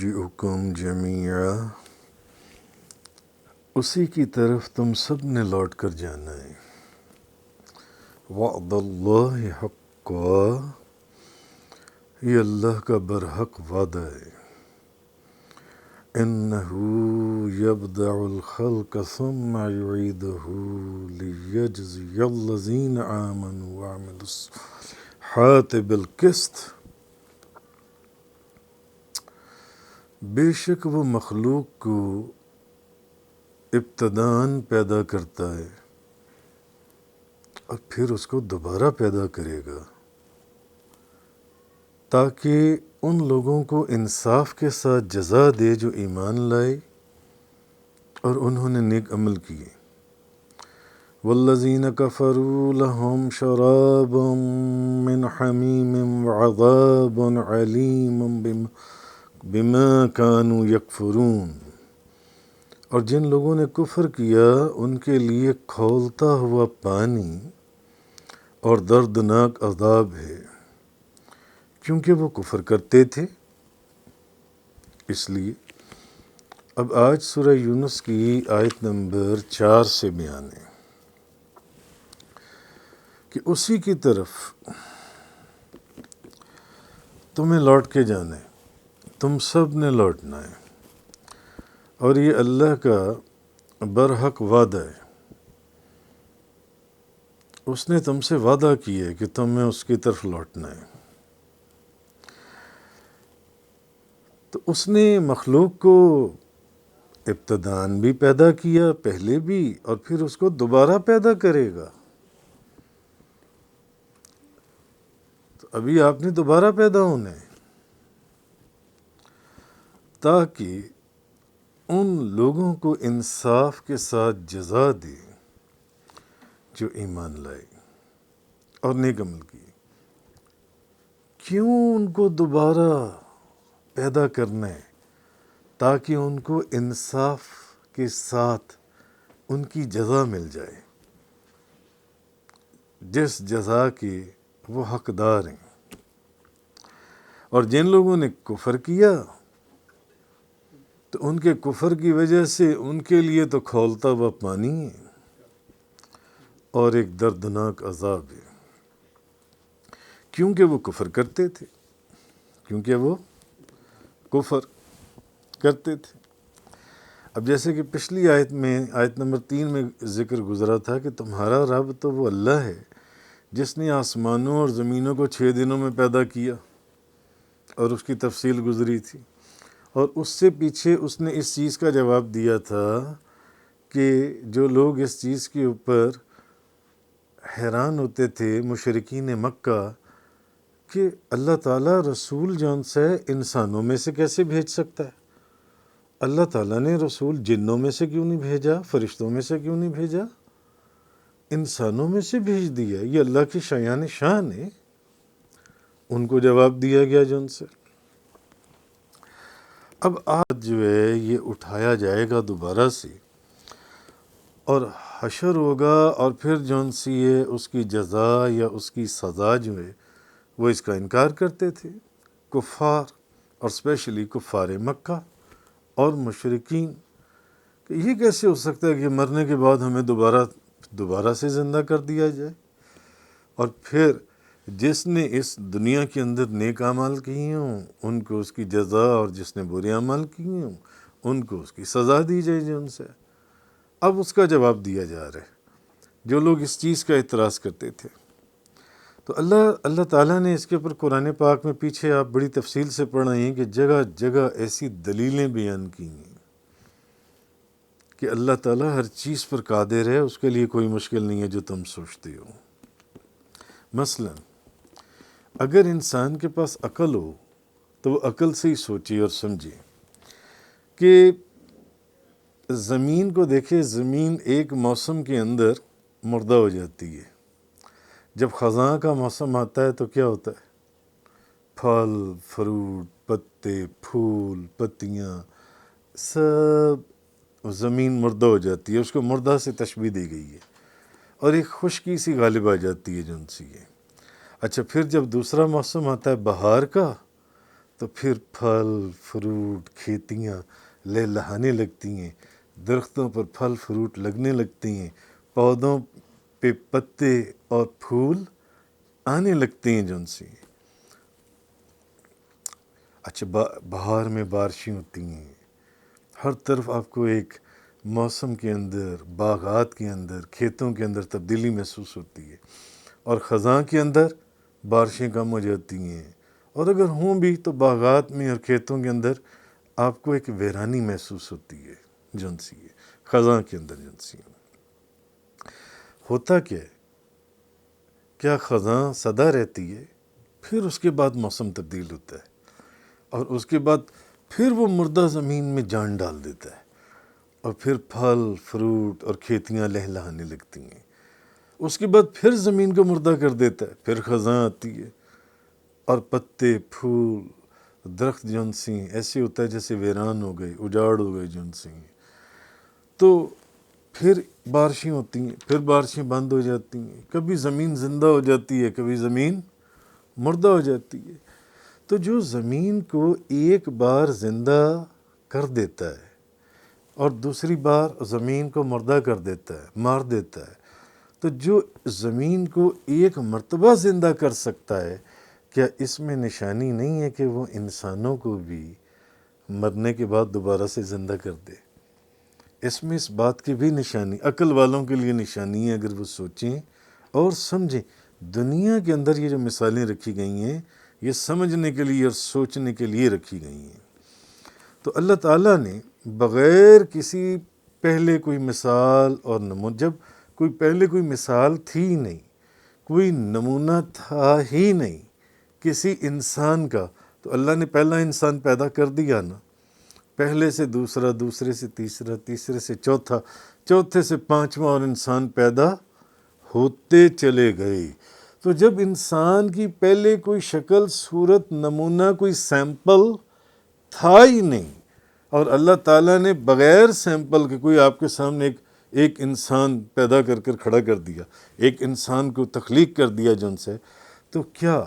مرجعکم جمیعا، اسی کی طرف تم سب نے لوٹ کر جانا ہے۔ وعد اللہ حقا، یہ اللہ کا برحق وعدہ ہے۔ انہو یبدع الخلق ثم یعیدہ لیجزی الذین آمنوا وعملوا الصالحات بالقسط۔ بے شک وہ مخلوق کو ابتداً پیدا کرتا ہے اور پھر اس کو دوبارہ پیدا کرے گا، تاکہ ان لوگوں کو انصاف کے ساتھ جزا دے جو ایمان لائے اور انہوں نے نیک عمل کیے۔ والذین کفروا لہم شراب من حمیم وعذاب علیم بما کانوا یکفرون، اور جن لوگوں نے کفر کیا ان کے لیے کھولتا ہوا پانی اور دردناک عذاب ہے، کیونکہ وہ کفر کرتے تھے۔ اس لیے اب آج سورہ یونس کی آیت نمبر 4 سے بیان ہے کہ اسی کی طرف تمہیں لوٹ کے جانا ہے، تم سب نے لوٹنا ہے، اور یہ اللہ کا برحق وعدہ ہے۔ اس نے تم سے وعدہ کیا ہے کہ تمہیں اس کی طرف لوٹنا ہے۔ تو اس نے مخلوق کو ابتداً بھی پیدا کیا، پہلے بھی، اور پھر اس کو دوبارہ پیدا کرے گا۔ تو ابھی آپ نے دوبارہ پیدا ہونا ہے تاکہ ان لوگوں کو انصاف کے ساتھ جزا دے جو ایمان لائے اور نیک عمل کیے۔ کیوں ان کو دوبارہ پیدا کرنا ہے؟ تاکہ ان کو انصاف کے ساتھ ان کی جزا مل جائے، جس جزا کے وہ حقدار ہیں۔ اور جن لوگوں نے کفر کیا تو ان کے کفر کی وجہ سے ان کے لیے تو کھولتا ہوا پانی ہے اور ایک دردناک عذاب ہے، کیونکہ وہ کفر کرتے تھے، کیونکہ وہ کفر کرتے تھے۔ اب جیسے کہ پچھلی آیت میں، آیت نمبر 3 میں ذکر گزرا تھا کہ تمہارا رب تو وہ اللہ ہے جس نے آسمانوں اور زمینوں کو 6 دنوں میں پیدا کیا، اور اس کی تفصیل گزری تھی، اور اس سے پیچھے اس نے اس چیز کا جواب دیا تھا کہ جو لوگ اس چیز کے اوپر حیران ہوتے تھے، مشرکین مکہ، کہ اللہ تعالیٰ رسول جون سے انسانوں میں سے کیسے بھیج سکتا ہے؟ اللہ تعالیٰ نے رسول جنوں میں سے کیوں نہیں بھیجا، فرشتوں میں سے کیوں نہیں بھیجا، انسانوں میں سے بھیج دیا؟ یہ اللہ کی شایان شان ہے۔ ان کو جواب دیا گیا جن سے۔ اب آج جو ہے یہ اٹھایا جائے گا دوبارہ سے، اور حشر ہوگا، اور پھر جون سی ہے اس کی جزا یا اس کی سزا جو ہے وہ اس کا انکار کرتے تھے کفار، اور اسپیشلی کفار مکہ اور مشرکین، کہ یہ کیسے ہو سکتا ہے کہ مرنے کے بعد ہمیں دوبارہ سے زندہ کر دیا جائے، اور پھر جس نے اس دنیا کے اندر نیک اعمال کیے ہوں ان کو اس کی جزا، اور جس نے برے اعمال کیے ہوں ان کو اس کی سزا دی جائے جن سے۔ اب اس کا جواب دیا جا رہا ہے جو لوگ اس چیز کا اعتراض کرتے تھے۔ تو اللہ تعالیٰ نے اس کے اوپر قرآن پاک میں، پیچھے آپ بڑی تفصیل سے پڑھ رہے ہیں کہ جگہ جگہ ایسی دلیلیں بیان کی ہیں کہ اللہ تعالیٰ ہر چیز پر قادر ہے، اس کے لیے کوئی مشکل نہیں ہے جو تم سوچتے ہو۔ مثلا اگر انسان کے پاس عقل ہو تو وہ عقل سے ہی سوچے اور سمجھے کہ زمین کو دیکھے، زمین ایک موسم کے اندر مردہ ہو جاتی ہے۔ جب خزاں کا موسم آتا ہے تو کیا ہوتا ہے؟ پھل، فروٹ، پتے، پھول، پتیاں، سب زمین مردہ ہو جاتی ہے۔ اس کو مردہ سے تشبیہ دی گئی ہے، اور ایک خشکی سی غالب آ جاتی ہے جن سی ہے۔ اچھا، پھر جب دوسرا موسم آتا ہے بہار کا، تو پھر پھل فروٹ کھیتیاں لہلہانے لگتی ہیں، درختوں پر پھل فروٹ لگنے لگتے ہیں، پودوں پہ پتے اور پھول آنے لگتے ہیں جن سے۔ اچھا، بہار میں بارشیں ہوتی ہیں، ہر طرف آپ کو ایک موسم کے اندر، باغات کے اندر، کھیتوں کے اندر تبدیلی محسوس ہوتی ہے، اور خزاں کے اندر بارشیں کم ہو جاتی ہیں، اور اگر ہوں بھی تو باغات میں اور کھیتوں کے اندر آپ کو ایک ویرانی محسوس ہوتی ہے جن سی ہے، خزاں کے اندر جن سی ہوتا کیا ہے، کیا خزاں سدا رہتی ہے، پھر اس کے بعد موسم تبدیل ہوتا ہے، اور اس کے بعد پھر وہ مردہ زمین میں جان ڈال دیتا ہے، اور پھر پھل فروٹ اور کھیتیاں لہلہانے لگتی ہیں، اس کے بعد پھر زمین کو مردہ کر دیتا ہے، پھر خزاں آتی ہے، اور پتے پھول درخت جن سی ایسے ہوتا ہے جیسے ویران ہو گئے، اجاڑ ہو گئے جن سی، تو پھر بارشیں ہوتی ہیں، پھر بارشیں بند ہو جاتی ہیں، کبھی زمین زندہ ہو جاتی ہے، کبھی زمین مردہ ہو جاتی ہے۔ تو جو زمین کو ایک بار زندہ کر دیتا ہے اور دوسری بار زمین کو مردہ کر دیتا ہے، مار دیتا ہے، تو جو زمین کو ایک مرتبہ زندہ کر سکتا ہے، کیا اس میں نشانی نہیں ہے کہ وہ انسانوں کو بھی مرنے کے بعد دوبارہ سے زندہ کر دے؟ اس میں اس بات کی بھی نشانی، عقل والوں کے لیے نشانی ہے، اگر وہ سوچیں اور سمجھیں۔ دنیا کے اندر یہ جو مثالیں رکھی گئی ہیں، یہ سمجھنے کے لیے اور سوچنے کے لیے رکھی گئی ہیں۔ تو اللہ تعالیٰ نے بغیر کسی پہلے کوئی مثال اور جب پہلے کوئی مثال تھی ہی نہیں، کوئی نمونہ تھا ہی نہیں کسی انسان کا، تو اللہ نے پہلا انسان پیدا کر دیا نا، پہلے سے دوسرا، دوسرے سے تیسرا، تیسرے سے چوتھا، چوتھے سے پانچواں، اور انسان پیدا ہوتے چلے گئے۔ تو جب انسان کی پہلے کوئی شکل صورت نمونہ کوئی سیمپل تھا ہی نہیں، اور اللہ تعالیٰ نے بغیر سیمپل کے کوئی آپ کے سامنے ایک انسان پیدا کر کھڑا کر دیا، ایک انسان کو تخلیق کر دیا جن سے، تو کیا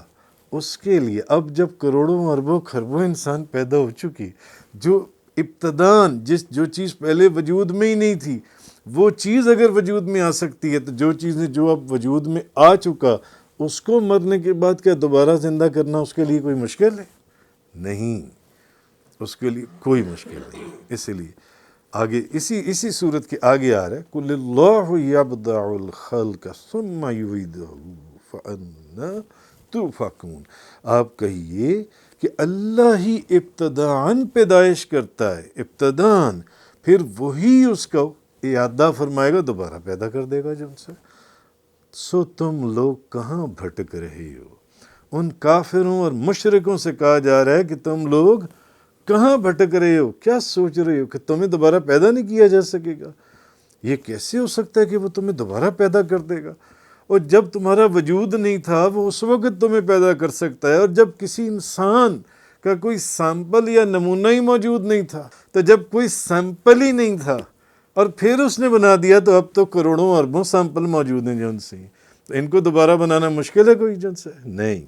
اس کے لیے اب جب کروڑوں اربوں خربوں انسان پیدا ہو چکی، جو ابتداً جو چیز پہلے وجود میں ہی نہیں تھی، وہ چیز اگر وجود میں آ سکتی ہے، تو جو چیزیں جو اب وجود میں آ چکا، اس کو مرنے کے بعد کیا دوبارہ زندہ کرنا اس کے لیے کوئی مشکل ہے؟ نہیں، اس کے لیے کوئی مشکل نہیں۔ اسی لیے آگے اسی صورت کے آگے آ رہا ہے قُلِ اللَّهُ يَبْدَعُ الْخَلْقَ ثُمَّ يُعِيدُهُ فَأَنَّىٰ تُؤْفَكُونَ۔ آپ کہیے کہ اللہ ہی ابتداً پیدائش کرتا ہے، ابتداً، پھر وہی اس کو اعادہ فرمائے گا، دوبارہ پیدا کر دے گا جن سے۔ سو تم لوگ کہاں بھٹک رہے ہو؟ ان کافروں اور مشرکوں سے کہا جا رہا ہے کہ تم لوگ کہاں بھٹک رہے ہو، کیا سوچ رہے ہو کہ تمہیں دوبارہ پیدا نہیں کیا جا سکے گا؟ یہ کیسے ہو سکتا ہے کہ وہ تمہیں دوبارہ پیدا کر دے گا؟ اور جب تمہارا وجود نہیں تھا، وہ اس وقت تمہیں پیدا کر سکتا ہے، اور جب کسی انسان کا کوئی سیمپل یا نمونہ ہی موجود نہیں تھا، تو جب کوئی سیمپل ہی نہیں تھا اور پھر اس نے بنا دیا، تو اب تو کروڑوں اربوں سیمپل موجود ہیں جن سے، تو ان کو دوبارہ بنانا مشکل ہے کوئی جن سے؟ نہیں۔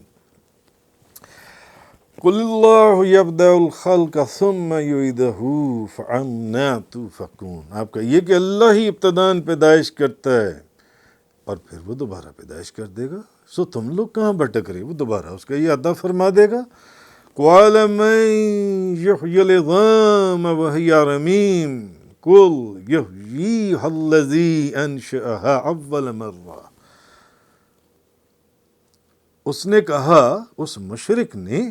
قُلِ اللَّهُ يَبْدَعُ الْخَلْقَ ثُمَّ يُعِيدُهُ فَأَنَّىٰ تُؤْفَكُونَ۔ آپ کہیے کہ اللہ ہی ابتداً پیدائش کرتا ہے اور پھر وہ دوبارہ پیدائش کر دے گا، سو تم لوگ کہاں بھٹک رہے؟ وہ دوبارہ اس کا اعادہ فرما دے گا۔ قَالَ مَن يُحْيِي الْعِظَامَ وَهِيَ رَمِيمٌ قُلْ يُحْيِيهَا الَّذِي أَنشَأَهَا أَوَّلَ مَرَّةٍ۔ اس نے کہا، اس مشرک نے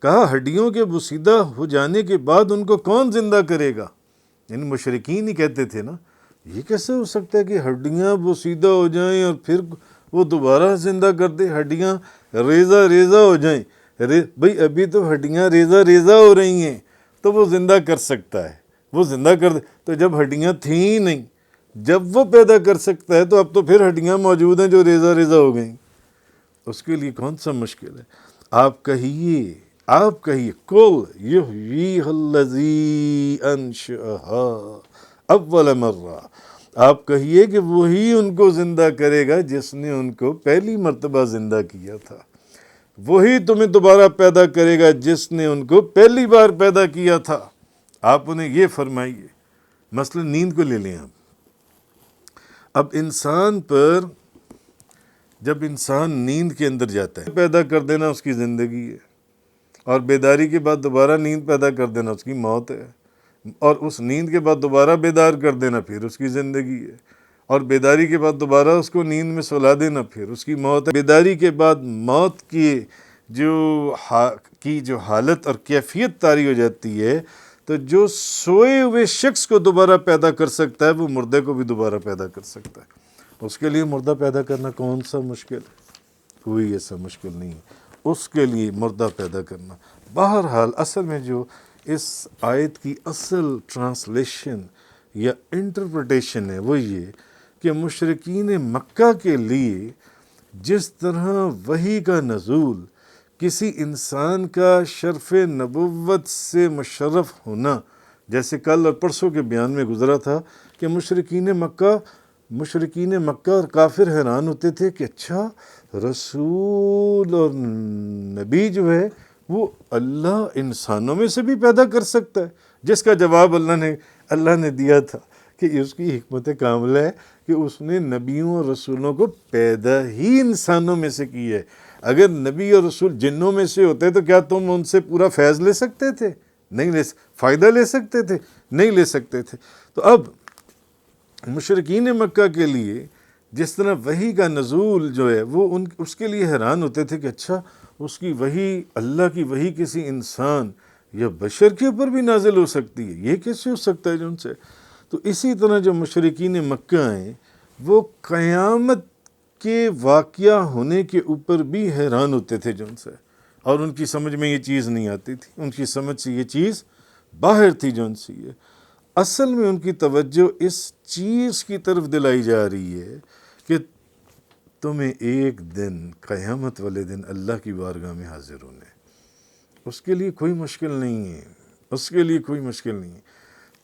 کہا، ہڈیوں کے بوسیدہ ہو جانے کے بعد ان کو کون زندہ کرے گا؟ یعنی مشرکین ہی کہتے تھے نا، یہ کیسے ہو سکتا ہے کہ ہڈیاں بوسیدہ ہو جائیں اور پھر وہ دوبارہ زندہ کر دے، ہڈیاں ریزہ ریزہ ہو جائیں؟ بھئی ابھی تو ہڈیاں ریزہ ریزہ ہو رہی ہیں، تو وہ زندہ کر سکتا ہے، وہ زندہ کر دے۔ تو جب ہڈیاں تھیں ہی نہیں، جب وہ پیدا کر سکتا ہے، تو اب تو پھر ہڈیاں موجود ہیں جو ریزہ ریزہ ہو گئیں، اس کے لیے کون سا مشکل ہے؟ آپ کہیے قُلْ يُحْيِيهَا الَّذِي أَنشَأَهَا أَوَّلَ مَرَّةٍ۔ آپ کہیے کہ وہی ان کو زندہ کرے گا جس نے ان کو پہلی مرتبہ زندہ کیا تھا۔ وہی تمہیں دوبارہ پیدا کرے گا جس نے ان کو پہلی بار پیدا کیا تھا۔ آپ انہیں یہ فرمائیے، مثلا نیند کو لے لیں آپ۔ اب انسان پر جب انسان نیند کے اندر جاتا ہے، پیدا کر دینا اس کی زندگی ہے، اور بیداری کے بعد دوبارہ نیند پیدا کر دینا اس کی موت ہے، اور اس نیند کے بعد دوبارہ بیدار کر دینا پھر اس کی زندگی ہے، اور بیداری کے بعد دوبارہ اس کو نیند میں سلا دینا پھر اس کی موت ہے۔ بیداری کے بعد موت کی جو حالت اور کیفیت طاری ہو جاتی ہے، تو جو سوئے ہوئے شخص کو دوبارہ پیدا کر سکتا ہے وہ مردے کو بھی دوبارہ پیدا کر سکتا ہے۔ اس کے لیے مردہ پیدا کرنا کون سا مشکل ہے؟ کوئی ایسا مشکل نہیں ہے اس کے لیے مردہ پیدا کرنا۔ بہرحال اصل میں جو اس آیت کی اصل ٹرانسلیشن یا انٹرپریٹیشن ہے وہ یہ کہ مشرکین مکہ کے لیے جس طرح وحی کا نزول کسی انسان کا شرف نبوت سے مشرف ہونا، جیسے کل اور پرسوں کے بیان میں گزرا تھا کہ مشرکین مکہ اور کافر حیران ہوتے تھے کہ اچھا رسول اور نبی جو ہے وہ اللہ انسانوں میں سے بھی پیدا کر سکتا ہے، جس کا جواب اللہ نے دیا تھا کہ اس کی حکمت کاملہ ہے کہ اس نے نبیوں اور رسولوں کو پیدا ہی انسانوں میں سے کی ہے۔ اگر نبی اور رسول جنوں میں سے ہوتے تو کیا تم ان سے پورا فیض لے سکتے تھے؟ نہیں فائدہ لے سکتے تھے؟ نہیں لے سکتے تھے۔ تو اب مشرکین مکہ کے لیے جس طرح وحی کا نزول جو ہے وہ اس کے لیے حیران ہوتے تھے کہ اچھا اس کی وحی، اللہ کی وحی کسی انسان یا بشر کے اوپر بھی نازل ہو سکتی ہے، یہ کیسے ہو سکتا ہے جو ان سے؟ تو اسی طرح جو مشرکین مکہ ہیں وہ قیامت کے واقعہ ہونے کے اوپر بھی حیران ہوتے تھے جو ان سے، اور ان کی سمجھ میں یہ چیز نہیں آتی تھی، ان کی سمجھ سے یہ چیز باہر تھی جو ان سے یہ۔ اصل میں ان کی توجہ اس چیز کی طرف دلائی جا رہی ہے کہ تمہیں ایک دن قیامت والے دن اللہ کی بارگاہ میں حاضر ہونا ہے۔ اس کے لیے کوئی مشکل نہیں ہے، اس کے لیے کوئی مشکل نہیں ہے،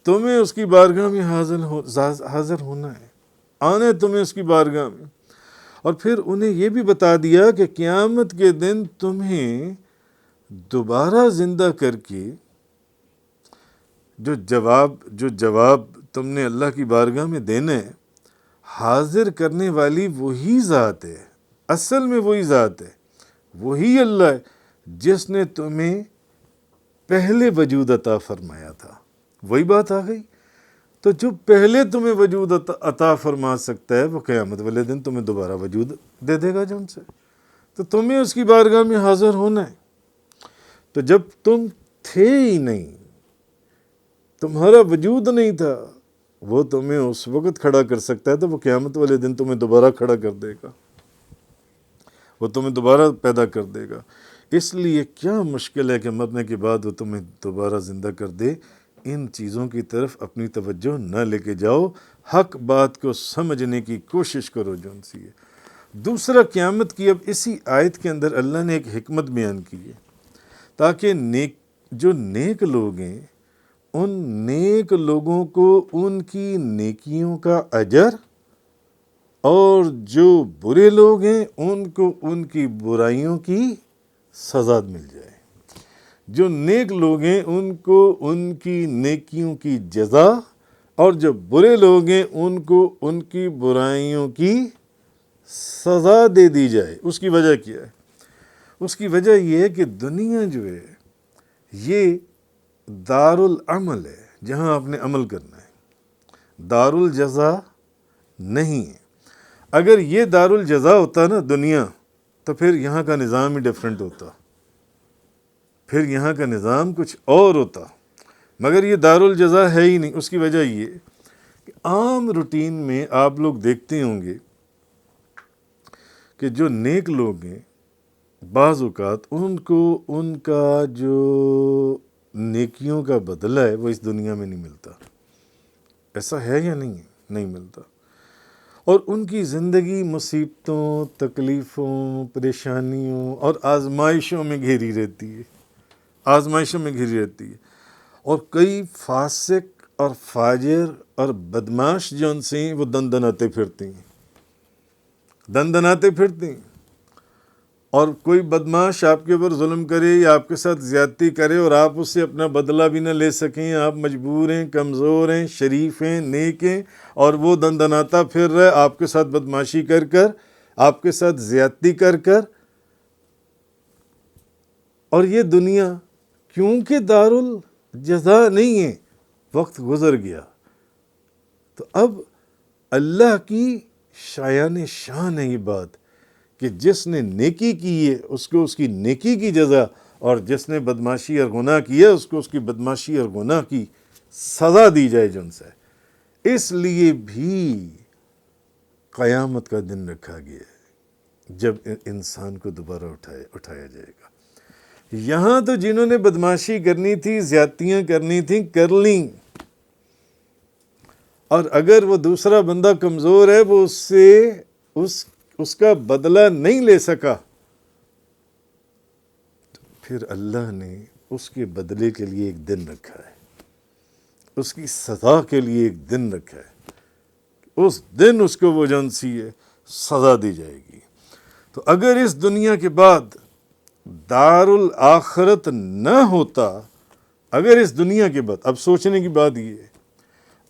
تمہیں اس کی بارگاہ میں حاضر ہونا ہے، آنا ہے تمہیں اس کی بارگاہ میں۔ اور پھر انہیں یہ بھی بتا دیا کہ قیامت کے دن تمہیں دوبارہ زندہ کر کے جو جواب تم نے اللہ کی بارگاہ میں دینا ہے، حاضر کرنے والی وہی ذات ہے، اصل میں وہی ذات ہے، وہی اللہ ہے جس نے تمہیں پہلے وجود عطا فرمایا تھا۔ وہی بات آ گئی، تو جو پہلے تمہیں وجود عطا فرما سکتا ہے وہ قیامت والے دن تمہیں دوبارہ وجود دے دے گا جو ان سے، تو تمہیں اس کی بارگاہ میں حاضر ہونا ہے۔ تو جب تم تھے ہی نہیں، تمہارا وجود نہیں تھا، وہ تمہیں اس وقت کھڑا کر سکتا ہے تو وہ قیامت والے دن تمہیں دوبارہ کھڑا کر دے گا، وہ تمہیں دوبارہ پیدا کر دے گا۔ اس لیے کیا مشکل ہے کہ مرنے کے بعد وہ تمہیں دوبارہ زندہ کر دے؟ ان چیزوں کی طرف اپنی توجہ نہ لے کے جاؤ، حق بات کو سمجھنے کی کوشش کرو جو ان سے ہے۔ دوسرا، قیامت کی اب اسی آیت کے اندر اللہ نے ایک حکمت بیان کی ہے تاکہ جو نیک لوگ ہیں ان نیک لوگوں کو ان کی نیکیوں کا اجر، اور جو برے لوگ ہیں ان کو ان کی برائیوں کی سزا مل جائے۔ جو نیک لوگ ہیں ان کو ان کی نیکیوں کی جزا، اور جو برے لوگ ہیں ان کو ان کی برائیوں کی سزا دے دی جائے۔ اس کی وجہ کیا ہے؟ اس کی وجہ یہ ہے کہ دنیا جو ہے یہ دار العمل ہے، جہاں آپ نے عمل کرنا ہے، دار الجزا نہیں ہے۔ اگر یہ دار الجزا ہوتا نا دنیا، تو پھر یہاں کا نظام ہی ڈیفرنٹ ہوتا، پھر یہاں کا نظام کچھ اور ہوتا، مگر یہ دار الجزا ہے ہی نہیں۔ اس کی وجہ یہ کہ عام روٹین میں آپ لوگ دیکھتے ہوں گے کہ جو نیک لوگ ہیں بعض اوقات ان کو ان کا جو نیکیوں کا بدلہ ہے وہ اس دنیا میں نہیں ملتا۔ ایسا ہے یا نہیں ہے؟ نہیں ملتا، اور ان کی زندگی مصیبتوں، تکلیفوں، پریشانیوں اور آزمائشوں میں گھری رہتی ہے، آزمائشوں میں گھری رہتی ہے۔ اور کئی فاسق اور فاجر اور بدماش جو ان سے ہیں وہ دندناتے پھرتے ہیں، دندناتے پھرتے ہیں۔ اور کوئی بدماش آپ کے اوپر ظلم کرے یا آپ کے ساتھ زیادتی کرے اور آپ اس سے اپنا بدلہ بھی نہ لے سکیں، آپ مجبور ہیں، کمزور ہیں، شریف ہیں، نیک ہیں، اور وہ دندناتا پھر رہا ہے آپ کے ساتھ بدماشی کر کر، آپ کے ساتھ زیادتی کر کر. اور یہ دنیا کیونکہ دارالجزا نہیں ہے، وقت گزر گیا، تو اب اللہ کی شایان شان ہے یہ بات کہ جس نے نیکی کی ہے اس کو اس کی نیکی کی جزا، اور جس نے بدماشی اور گناہ کیا اس کو اس کی بدماشی اور گناہ کی سزا دی جائے جن سے. اس لیے بھی قیامت کا دن رکھا گیا ہے جب انسان کو دوبارہ اٹھایا جائے گا. یہاں تو جنہوں نے بدماشی کرنی تھی، زیادتیاں کرنی تھیں، کر لیں، اور اگر وہ دوسرا بندہ کمزور ہے، وہ اس سے اس کا بدلہ نہیں لے سکا، تو پھر اللہ نے اس کے بدلے کے لیے ایک دن رکھا ہے، اس کی سزا کے لیے ایک دن رکھا ہے. اس دن اس کو وہ جون سی ہے سزا دی جائے گی. تو اگر اس دنیا کے بعد دارالآخرت نہ ہوتا، اگر اس دنیا کے بعد، اب سوچنے کی بات یہ ہے،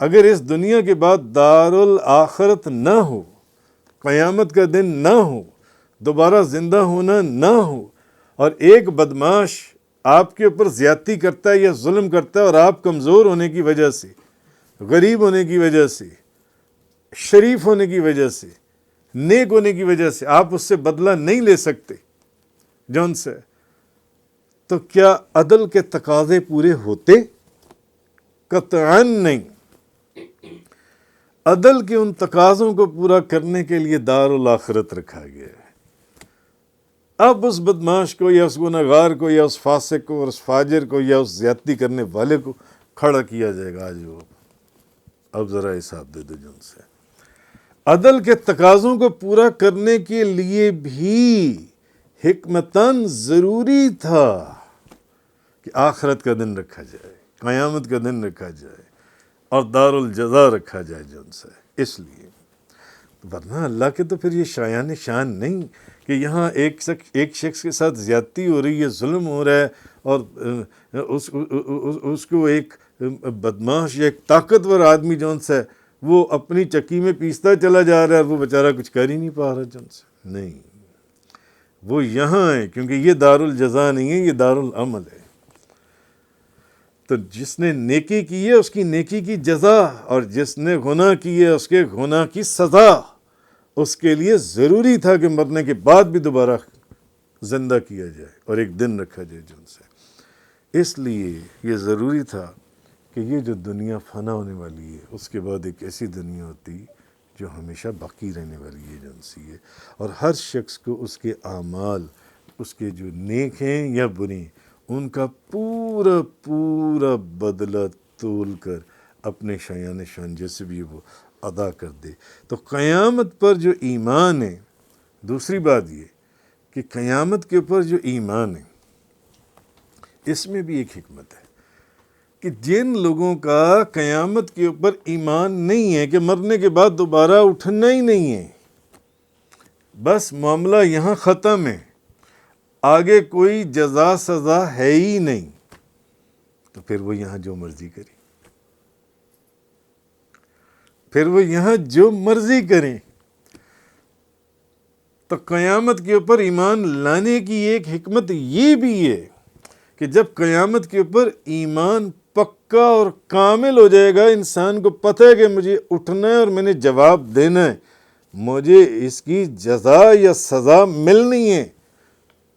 اگر اس دنیا کے بعد دارالآخرت نہ ہو، قیامت کا دن نہ ہو، دوبارہ زندہ ہونا نہ ہو، اور ایک بدماش آپ کے اوپر زیادتی کرتا ہے یا ظلم کرتا ہے، اور آپ کمزور ہونے کی وجہ سے، غریب ہونے کی وجہ سے، شریف ہونے کی وجہ سے، نیک ہونے کی وجہ سے آپ اس سے بدلہ نہیں لے سکتے جون سے، تو کیا عدل کے تقاضے پورے ہوتے؟ قطعاً نہیں. عدل کے ان تقاضوں کو پورا کرنے کے لیے دارالآخرت رکھا گیا ہے. اب اس بدماش کو یا اس گنہگار کو یا اس فاسق کو اور اس فاجر کو یا اس زیادتی کرنے والے کو کھڑا کیا جائے گا. آج وہ اب ذرا حساب دے دو جن سے. عدل کے تقاضوں کو پورا کرنے کے لیے بھی حکمتاً ضروری تھا کہ آخرت کا دن رکھا جائے، قیامت کا دن رکھا جائے، اور دارالجزا رکھا جائے جن سے. اس لیے ورنہ اللہ کے تو پھر یہ شایان شان نہیں کہ یہاں ایک شخص کے ساتھ زیادتی ہو رہی ہے، ظلم ہو رہا ہے، اور اس کو ایک بدماش یا ایک طاقتور آدمی جون سے وہ اپنی چکی میں پیستا چلا جا رہا ہے، اور وہ بیچارہ کچھ کر ہی نہیں پا رہا جون سے. نہیں، وہ یہاں ہے کیونکہ یہ دارالجزا نہیں ہے، یہ دارالعمل ہے. تو جس نے نیکی کی ہے اس کی نیکی کی جزا، اور جس نے گناہ کی ہے اس کے گناہ کی سزا. اس کے لیے ضروری تھا کہ مرنے کے بعد بھی دوبارہ زندہ کیا جائے اور ایک دن رکھا جائے جن سے. اس لیے یہ ضروری تھا کہ یہ جو دنیا فنا ہونے والی ہے، اس کے بعد ایک ایسی دنیا ہوتی جو ہمیشہ باقی رہنے والی ہے جن سی ہے، اور ہر شخص کو اس کے اعمال، اس کے جو نیک ہیں یا برے، ان کا پورا پورا بدلہ تول کر اپنے شایان شان جیسے بھی وہ ادا کر دے. تو قیامت پر جو ایمان ہے، دوسری بات یہ کہ قیامت کے اوپر جو ایمان ہے، اس میں بھی ایک حکمت ہے کہ جن لوگوں کا قیامت کے اوپر ایمان نہیں ہے کہ مرنے کے بعد دوبارہ اٹھنا ہی نہیں ہے، بس معاملہ یہاں ختم ہے، آگے کوئی جزا سزا ہے ہی نہیں، تو پھر وہ یہاں جو مرضی کرے، پھر وہ یہاں جو مرضی کریں. تو قیامت کے اوپر ایمان لانے کی ایک حکمت یہ بھی ہے کہ جب قیامت کے اوپر ایمان پکا اور کامل ہو جائے گا، انسان کو پتہ ہے کہ مجھے اٹھنا ہے اور میں نے جواب دینا ہے، مجھے اس کی جزا یا سزا ملنی ہے،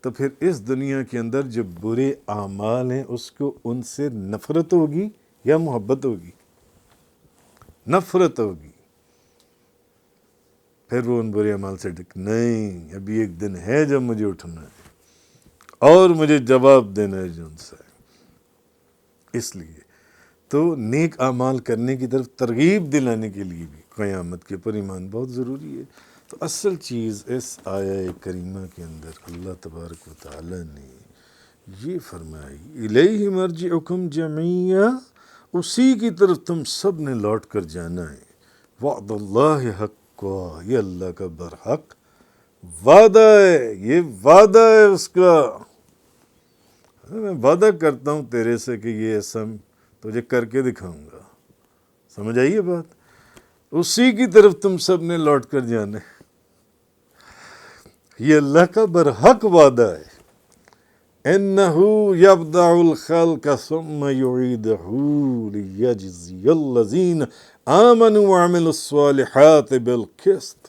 تو پھر اس دنیا کے اندر جو برے اعمال ہیں اس کو ان سے نفرت ہوگی یا محبت ہوگی؟ نفرت ہوگی. پھر وہ ان برے اعمال سے نہیں، ابھی ایک دن ہے جب مجھے اٹھنا ہے اور مجھے جواب دینا ہے جن سے. اس لیے تو نیک اعمال کرنے کی طرف ترغیب دلانے کے لیے بھی قیامت کے پر ایمان بہت ضروری ہے. تو اصل چیز اس آیہ کریمہ کے اندر اللہ تبارک و تعالی نے یہ فرمائی، الیہ مرجعکم جميعا، اسی کی طرف تم سب نے لوٹ کر جانا ہے. وعد اللہ حق، یہ اللہ کا برحق وعدہ ہے، یہ وعدہ ہے اس کا، میں وعدہ کرتا ہوں تیرے سے کہ یہ ایسا تجھے کر کے دکھاؤں گا. سمجھ آئیے بات؟ اسی کی طرف تم سب نے لوٹ کر جانے. یہ اللہ کا برحق وعدہ ہے. اِنَّهُ يَبْدَعُ الْخَلْقَ ثُمَّ يُعِيدُهُ لِيَجْزِيَ الَّذِينَ آمَنُوا وَعَمِلُوا الصَّالِحَاتِ بِالْقِسْطِ.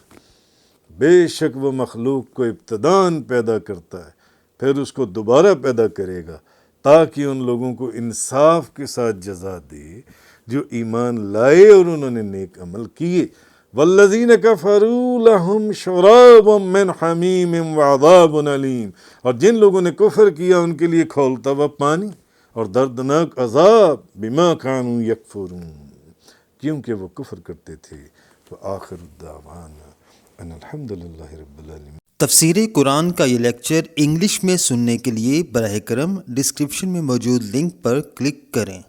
بے شک وہ مخلوق کو ابتداً پیدا کرتا ہے، پھر اس کو دوبارہ پیدا کرے گا تاکہ ان لوگوں کو انصاف کے ساتھ جزا دے جو ایمان لائے اور انہوں نے نیک عمل کیے. والذین کفروا لہم شراب من حمیم وعذاب علیم. اور جن لوگوں نے کفر کیا ان کے لیے کھولتا ہوا پانی اور دردناک عذاب بما کانوا یکفرون، کیونکہ وہ کفر کرتے تھے. وآخر الدعوانا ان الحمدللہ رب العالمین. تفسیر قرآن کا یہ لیکچر انگلش میں سننے کے لیے براہ کرم ڈسکرپشن میں موجود لنک پر کلک کریں.